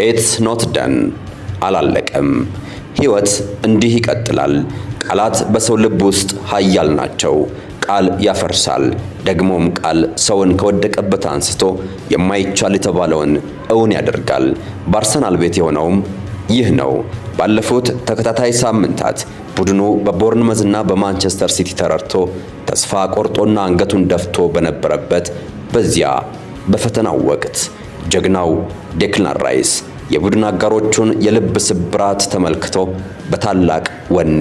ኢትስ ኖት ደን አላለቀም። ሕይወት እንዲህ ይቀጥላል። ቃላት በሰው ልብ ውስጥ ኃያል ናቸው። ቃል ያፈርሳል። ደግሞም ቃል ሰውን ከወደቀበት አንስቶ የማይቻል የተባለውን እውን ያደርጋል። በአርሰናል ቤት የሆነውም ይህ ነው። ባለፉት ተከታታይ ሳምንታት ቡድኑ በቦርንመዝና በማንቸስተር ሲቲ ተረድቶ ተስፋ ቆርጦና አንገቱን ደፍቶ በነበረበት በዚያ በፈተናው ወቅት ጀግናው ዴክላን ራይስ የቡድን አጋሮቹን የልብ ስብራት ተመልክቶ በታላቅ ወኔ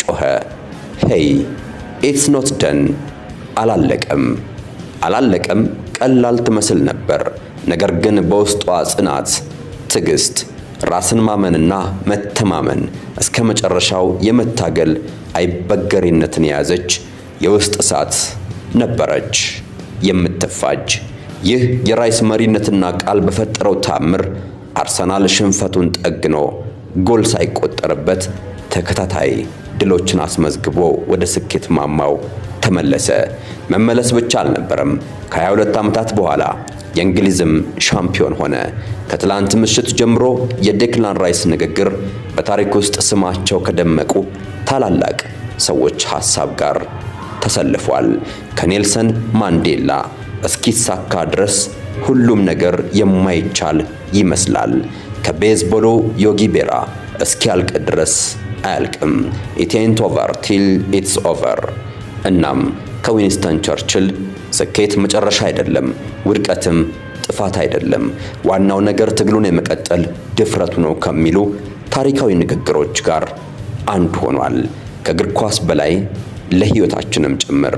ጮኸ። ሄይ ኢትስ ኖት ደን አላለቀም። ቀላል ትመስል ነበር። ነገር ግን በውስጧ ጽናት፣ ትዕግስት፣ ራስን ማመንና መተማመን እስከ መጨረሻው የመታገል አይበገሪነትን የያዘች የውስጥ እሳት ነበረች የምትፋጅ። ይህ የራይስ መሪነትና ቃል በፈጠረው ታምር አርሰናል ሽንፈቱን ጠግኖ ጎል ሳይቆጠርበት ተከታታይ ድሎችን አስመዝግቦ ወደ ስኬት ማማው ተመለሰ። መመለስ ብቻ አልነበረም። ከ22 ዓመታት በኋላ የእንግሊዝም ሻምፒዮን ሆነ። ከትላንት ምሽት ጀምሮ የዴክላን ራይስ ንግግር በታሪክ ውስጥ ስማቸው ከደመቁ ታላላቅ ሰዎች ሐሳብ ጋር ተሰልፏል። ከኔልሰን ማንዴላ እስኪሳካ ድረስ ሁሉም ነገር የማይቻል ይመስላል። ከቤዝቦሎ ዮጊ ቤራ እስኪያልቅ ድረስ አያልቅም። ኢት ኤንት ኦቨር ቲል ኢትስ ኦቨር። እናም ከዊንስተን ቸርችል ስኬት መጨረሻ አይደለም፣ ውድቀትም ጥፋት አይደለም፣ ዋናው ነገር ትግሉን የመቀጠል ድፍረቱ ነው ከሚሉ ታሪካዊ ንግግሮች ጋር አንድ ሆኗል። ከእግር ኳስ በላይ ለሕይወታችንም ጭምር።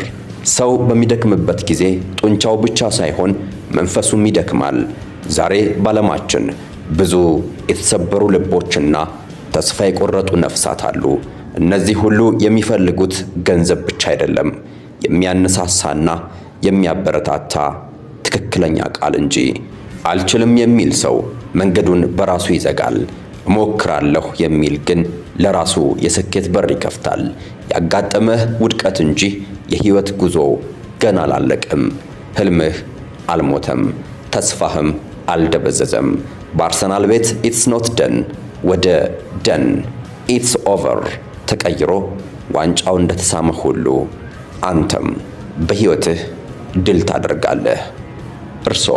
ሰው በሚደክምበት ጊዜ ጡንቻው ብቻ ሳይሆን መንፈሱም ይደክማል። ዛሬ ባለማችን ብዙ የተሰበሩ ልቦችና ተስፋ የቆረጡ ነፍሳት አሉ። እነዚህ ሁሉ የሚፈልጉት ገንዘብ ብቻ አይደለም፣ የሚያነሳሳና የሚያበረታታ ትክክለኛ ቃል እንጂ። አልችልም የሚል ሰው መንገዱን በራሱ ይዘጋል። እሞክራለሁ የሚል ግን ለራሱ የስኬት በር ይከፍታል። ያጋጠመህ ውድቀት እንጂ የሕይወት ጉዞ ገና አላለቀም። ህልምህ አልሞተም፣ ተስፋህም አልደበዘዘም። በአርሰናል ቤት ኢትስ ኖት ደን ወደ ደን ኢትስ ኦቨር ተቀይሮ ዋንጫው እንደተሳመ ሁሉ አንተም በሕይወትህ ድል ታደርጋለህ። እርስዎ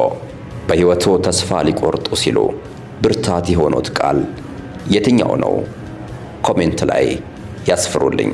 በሕይወትዎ ተስፋ ሊቆርጡ ሲሉ ብርታት የሆኑት ቃል የትኛው ነው? ኮሜንት ላይ ያስፍሩልኝ።